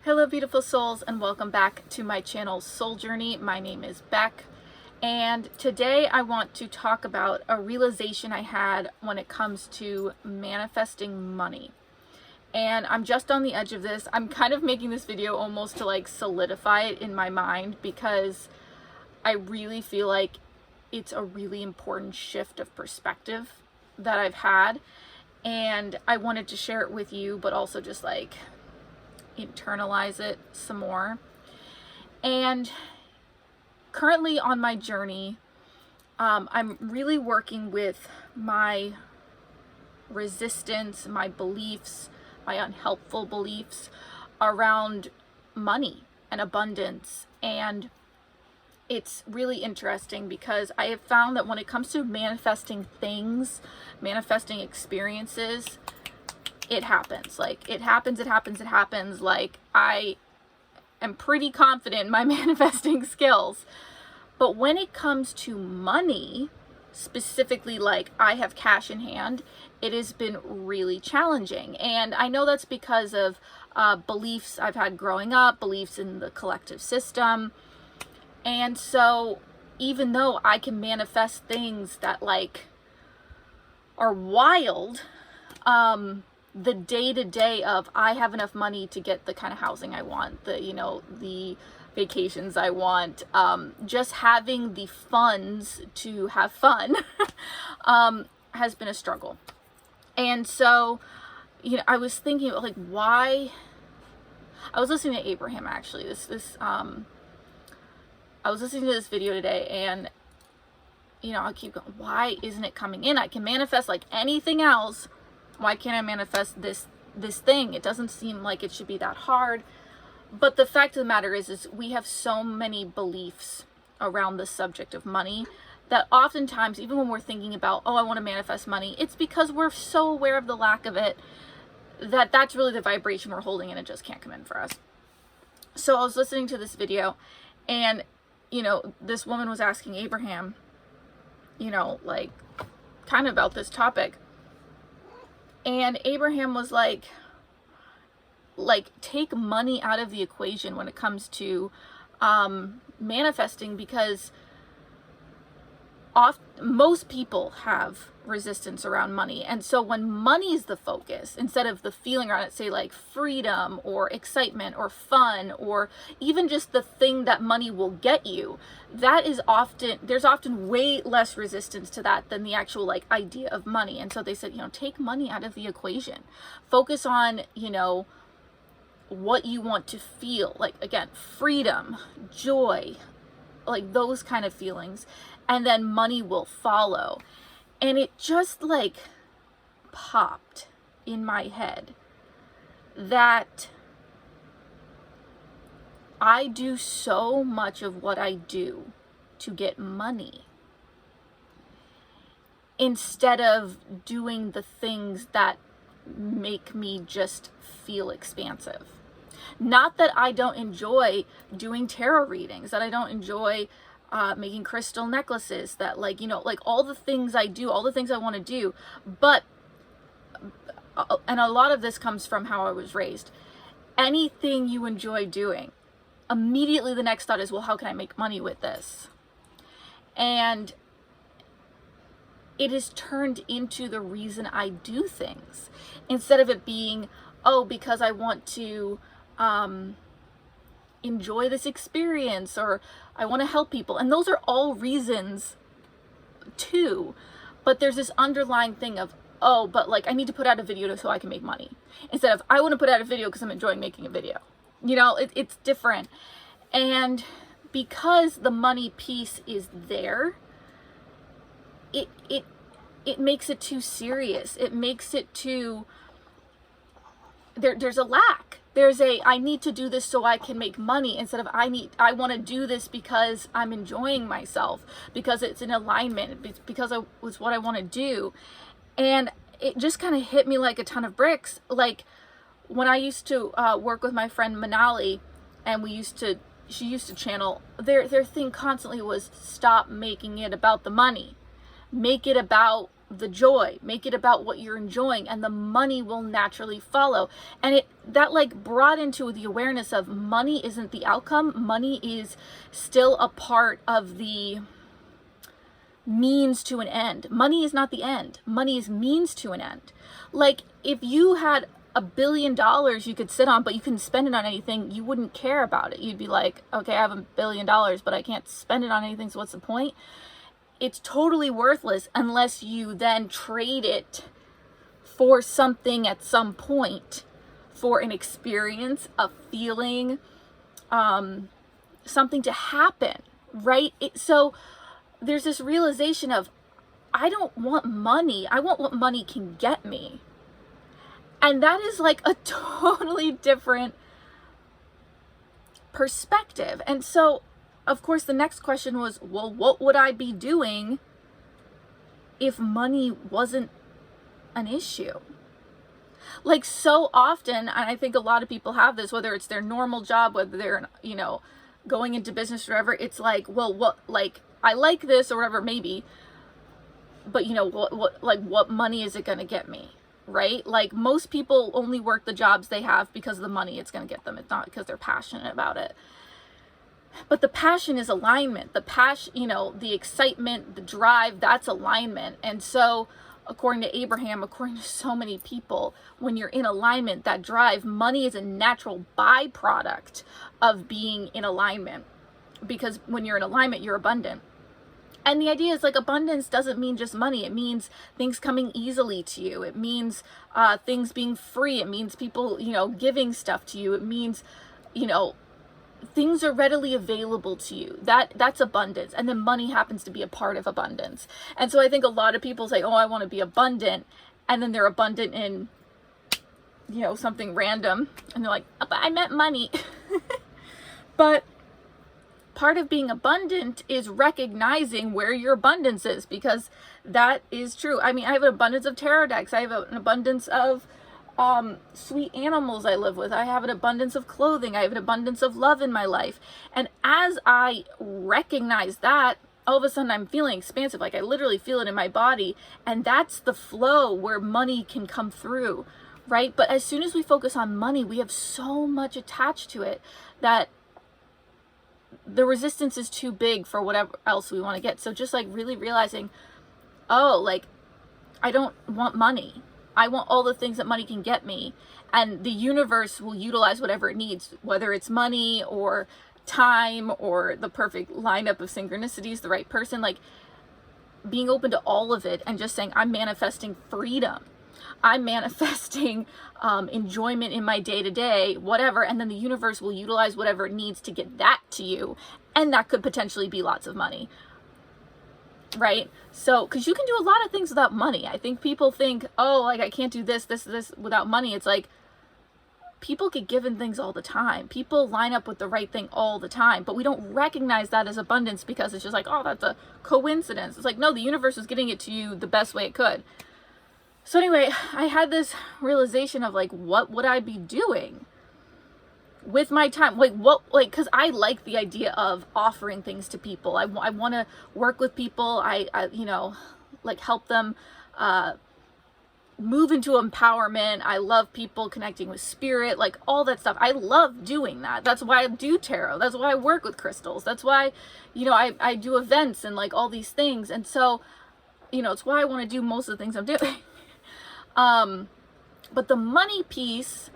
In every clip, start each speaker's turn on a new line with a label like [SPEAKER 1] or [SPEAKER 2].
[SPEAKER 1] Hello beautiful souls, and welcome back to my channel Soul Journey. My name is Beck, and today I want to talk about a realization I had when it comes to manifesting money. And I'm just on the edge of this. I'm kind of making this video almost to like solidify it in my mind, because I really feel like it's a really important shift of perspective that I've had, and I wanted to share it with you, but also just like internalize it some more. And currently on my journey, I'm really working with my resistance, my beliefs, my unhelpful beliefs around money and abundance. And it's really interesting because I have found that when it comes to manifesting things, manifesting experiences, it happens. Like it happens. Like I am pretty confident in my manifesting skills. But when it comes to money, specifically like I have cash in hand, it has been really challenging. And I know that's because of beliefs I've had growing up, beliefs in the collective system. And so even though I can manifest things that like are wild, the day-to-day of I have enough money to get the kind of housing I want, the vacations I want, just having the funds to have fun has been a struggle. And so, I was thinking about like why. I was listening to Abraham actually. I was listening to this video today, and I keep going, why isn't it coming in? I can manifest like anything else. Why can't I manifest this thing? It doesn't seem like it should be that hard. But the fact of the matter is we have so many beliefs around the subject of money that oftentimes, even when we're thinking about, oh, I want to manifest money, it's because we're so aware of the lack of it that that's really the vibration we're holding, and it just can't come in for us. So I was listening to this video, and, this woman was asking Abraham, like kind of about this topic. And Abraham was like take money out of the equation when it comes to manifesting, because most people have resistance around money. And so when money is the focus, instead of the feeling around it, say like freedom or excitement or fun, or even just the thing that money will get you, there's often way less resistance to that than the actual like idea of money. And so they said, take money out of the equation, focus on, what you want to feel, like, again, freedom, joy, like those kind of feelings, and then money will follow. And it just like popped in my head that I do so much of what I do to get money instead of doing the things that make me just feel expansive. Not that I don't enjoy doing tarot readings, that I don't enjoy making crystal necklaces, that like all the things I do, all the things I want to do, but and a lot of this comes from how I was raised. Anything you enjoy doing, immediately the next thought is, well, how can I make money with this? And it is turned into the reason I do things, instead of it being, oh, because I want to enjoy this experience, or I want to help people. And those are all reasons too, but there's this underlying thing of, oh, but like I need to put out a video so I can make money, instead of I want to put out a video because I'm enjoying making a video. It's different. And because the money piece is there, it makes it too serious. It makes it too, there's a lack. There's I need to do this so I can make money, instead of I want to do this because I'm enjoying myself, because it's in alignment, because it's what I want to do. And it just kind of hit me like a ton of bricks. Like when I used to work with my friend Manali, and she used to channel, their thing constantly was, stop making it about the money. Make it about the joy, make it about what you're enjoying, and the money will naturally follow. And that like brought into the awareness of money isn't the outcome. Money is still a part of the means to an end. Money is not the end. Money is means to an end. Like if you had $1 billion you could sit on, but you couldn't spend it on anything, you wouldn't care about it. You'd be like, okay, I have $1 billion, but I can't spend it on anything, so what's the point? It's totally worthless unless you then trade it for something at some point, for an experience, a feeling, something to happen, right? So there's this realization of, I don't want money. I want what money can get me. And that is like a totally different perspective. And so, of course, the next question was, well, what would I be doing if money wasn't an issue? Like so often, and I think a lot of people have this, whether it's their normal job, whether they're, going into business or whatever, it's like, well, what, like, I like this or whatever, maybe, but what money is it going to get me? Right? Like most people only work the jobs they have because of the money it's going to get them. It's not because they're passionate about it. But the passion is alignment. The passion, the excitement, the drive, that's alignment. And so according to Abraham, according to so many people, when you're in alignment, that drive, money is a natural byproduct of being in alignment. Because when you're in alignment, you're abundant. And the idea is like abundance doesn't mean just money. It means things coming easily to you. It means things being free. It means people, giving stuff to you. It means, things are readily available to you. That's abundance. And then money happens to be a part of abundance. And so I think a lot of people say, oh, I want to be abundant. And then they're abundant in, something random. And they're like, oh, but I meant money. But part of being abundant is recognizing where your abundance is, because that is true. I mean, I have an abundance of tarot decks. I have an abundance of sweet animals I live with. I have an abundance of clothing. I have an abundance of love in my life. And as I recognize that, all of a sudden I'm feeling expansive. Like I literally feel it in my body. And that's the flow where money can come through, right? But as soon as we focus on money, we have so much attached to it that the resistance is too big for whatever else we want to get. So just like really realizing, oh, like I don't want money. I want all the things that money can get me. And the universe will utilize whatever it needs, whether it's money or time or the perfect lineup of synchronicities, the right person, like being open to all of it and just saying, I'm manifesting freedom. I'm manifesting enjoyment in my day-to-day, whatever, and then the universe will utilize whatever it needs to get that to you, and that could potentially be lots of money, right? So, because you can do a lot of things without money. I think people think, oh, like I can't do this without money. It's like people get given things all the time. People line up with the right thing all the time, but we don't recognize that as abundance because it's just like, oh, that's a coincidence. It's like, no, the universe is getting it to you the best way it could. So anyway, I had this realization of like, what would I be doing with my time? Like because I like the idea of offering things to people. I want to work with people. I like help them move into empowerment. I love people connecting with spirit, like all that stuff. I love doing that. That's why I do tarot. That's why I work with crystals. That's why, I do events and like all these things. And so, it's why I want to do most of the things I'm doing. But the money piece,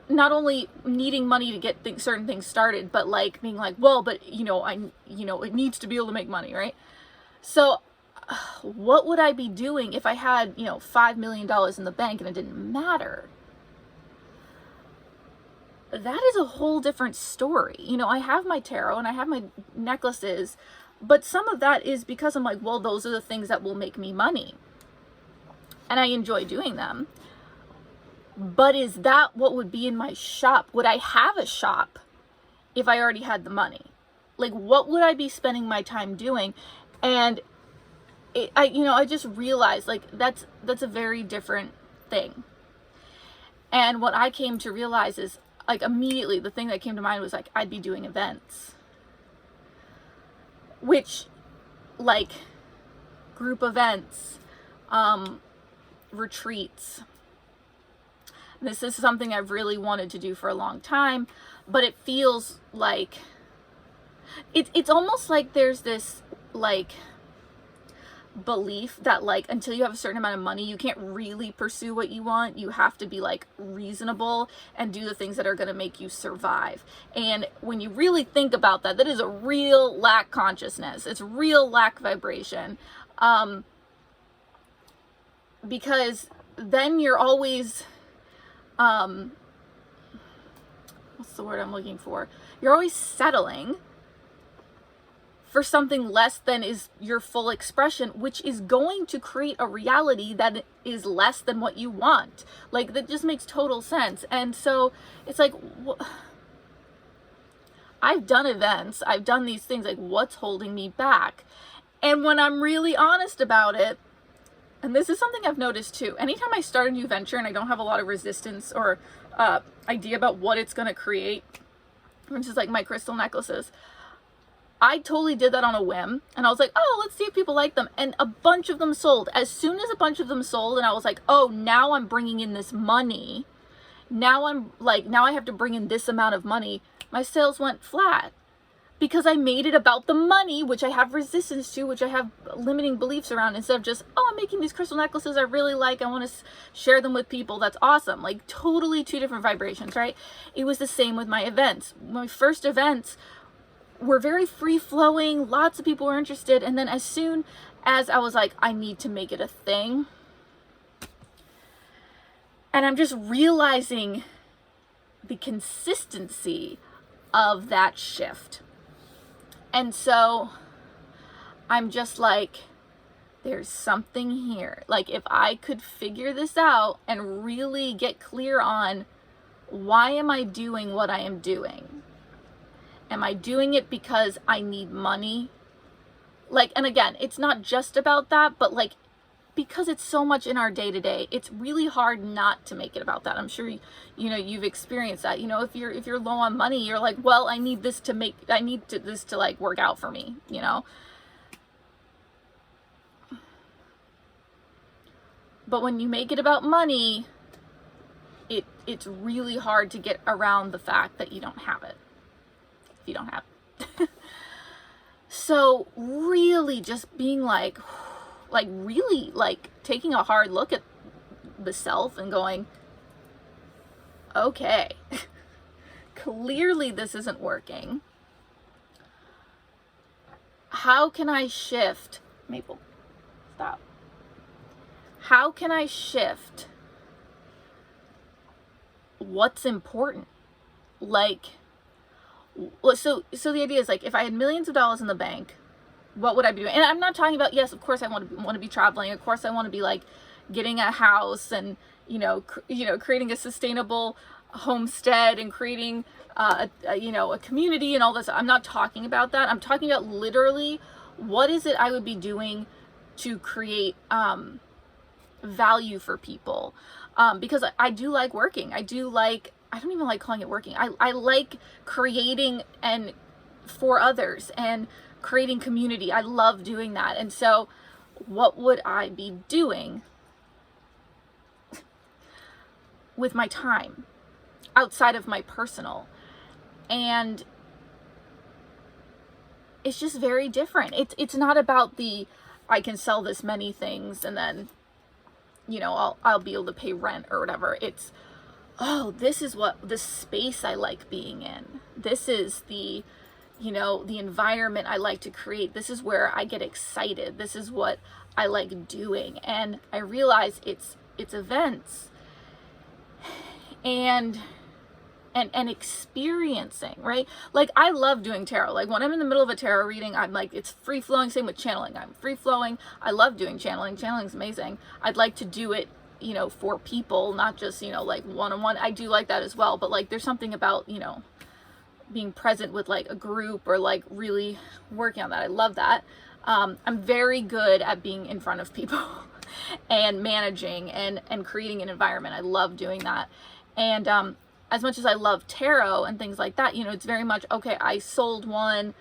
[SPEAKER 1] not only needing money to get certain things started, but like being like, well, but it needs to be able to make money, right? So what would I be doing if I had, $5 million in the bank and it didn't matter? That is a whole different story. I have my tarot and I have my necklaces, but some of that is because I'm like, well, those are the things that will make me money. And I enjoy doing them. But is that what would be in my shop? Would I have a shop if I already had the money? Like, what would I be spending my time doing? And I just realized like that's a very different thing. And what I came to realize is like immediately the thing that came to mind was like I'd be doing events, which like group events, retreats. This is something I've really wanted to do for a long time, but it feels like it's almost like there's this like belief that like until you have a certain amount of money you can't really pursue what you want. You have to be like reasonable and do the things that are going to make you survive. And when you really think about that, that is a real lack consciousness. It's real lack vibration, because then you're always what's the word I'm looking for? You're always settling for something less than is your full expression, which is going to create a reality that is less than what you want. Like, that just makes total sense. And so it's like, I've done events, I've done these things, like, what's holding me back? And when I'm really honest about it, and this is something I've noticed too, anytime I start a new venture and I don't have a lot of resistance or idea about what it's going to create, which is like my crystal necklaces, I totally did that on a whim, and I was like, oh, let's see if people like them, and a bunch of them sold. As soon as a bunch of them sold, and I was like, oh, now I'm bringing in this money, now I have to bring in this amount of money, my sales went flat, because I made it about the money, which I have resistance to, which I have limiting beliefs around, instead of just, oh, I'm making these crystal necklaces I really like, I want to share them with people, that's awesome. Like, totally two different vibrations, right? It was the same with my events. My first events were very free-flowing, lots of people were interested, and then as soon as I was like, I need to make it a thing, and I'm just realizing the consistency of that shift. And so I'm just like, there's something here. Like, if I could figure this out and really get clear on why am I doing what I am doing? Am I doing it because I need money? Like, and again, it's not just about that, but like, because it's so much in our day-to-day, it's really hard not to make it about that. I'm sure you've experienced that. You know, if you're low on money, you're like, well, I need this to like work out for me, you know. But when you make it about money, it's really hard to get around the fact that you don't have it. If you don't have it. So really just being like really like taking a hard look at the self and going, okay, clearly this isn't working. How can I shift? Maple, stop. How can I shift what's important? Like, so the idea is like, if I had millions of dollars in the bank, what would I be doing? And I'm not talking about, yes, of course I want to be traveling. Of course I want to be like getting a house and, creating a sustainable homestead and creating, a community and all this. I'm not talking about that. I'm talking about literally what is it I would be doing to create, value for people. Because I do like working. I don't even like calling it working. I like creating and for others and creating community. I love doing that. And so what would I be doing with my time outside of my personal? And it's just very different. It's not about I can sell this many things and then, I'll be able to pay rent or whatever. It's, oh, this is the space I like being in. This is the environment I like to create. This is where I get excited. This is what I like doing. And I realize it's events and experiencing, right? Like, I love doing tarot. Like, when I'm in the middle of a tarot reading, I'm like, it's free flowing. Same with channeling. I'm free flowing. I love doing channeling. Channeling's amazing. I'd like to do it, for people, not just, like one-on-one. I do like that as well. But like, there's something about, being present with like a group or like really working on that. I love that. I'm very good at being in front of people and managing and creating an environment. I love doing that. And, as much as I love tarot and things like that, it's very much, okay, I sold one,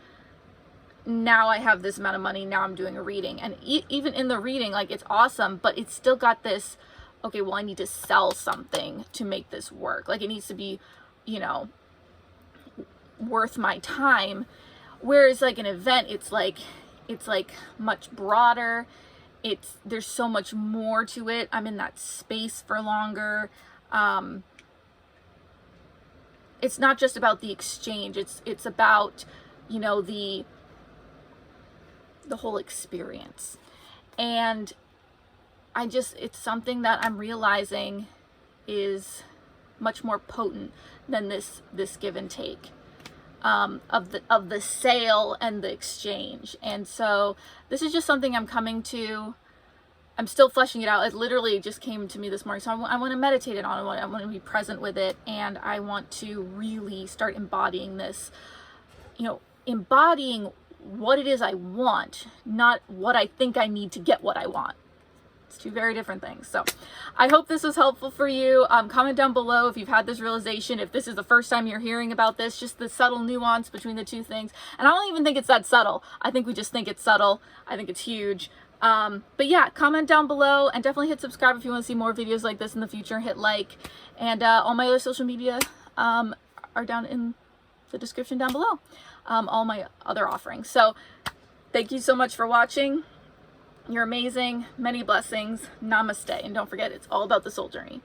[SPEAKER 1] now I have this amount of money, now I'm doing a reading. And even in the reading, like, it's awesome, but it's still got this, okay, well, I need to sell something to make this work. Like, it needs to be, you know, worth my time. Whereas like an event, it's like much broader. There's so much more to it. I'm in that space for longer. It's not just about the exchange. It's about, you know, the whole experience. And it's something that I'm realizing is much more potent than this give and take of the sale and the exchange. And so this is just something I'm coming to. I'm still fleshing it out. It literally just came to me this morning. So I want to meditate it on it. I want to be present with it. And I want to really start embodying this, you know, embodying what it is I want, not what I think I need to get what I want. It's two very different things. So I hope this was helpful for you. Comment down below if you've had this realization, if this is the first time you're hearing about this, just the subtle nuance between the two things. And I don't even think it's that subtle. I think we just think it's subtle. I think it's huge. But yeah, comment down below and definitely hit subscribe if you want to see more videos like this in the future. Hit like, and all my other social media are down in the description down below. All my other offerings. So thank you so much for watching. You're amazing. Many blessings. Namaste. And don't forget, it's all about the soul journey.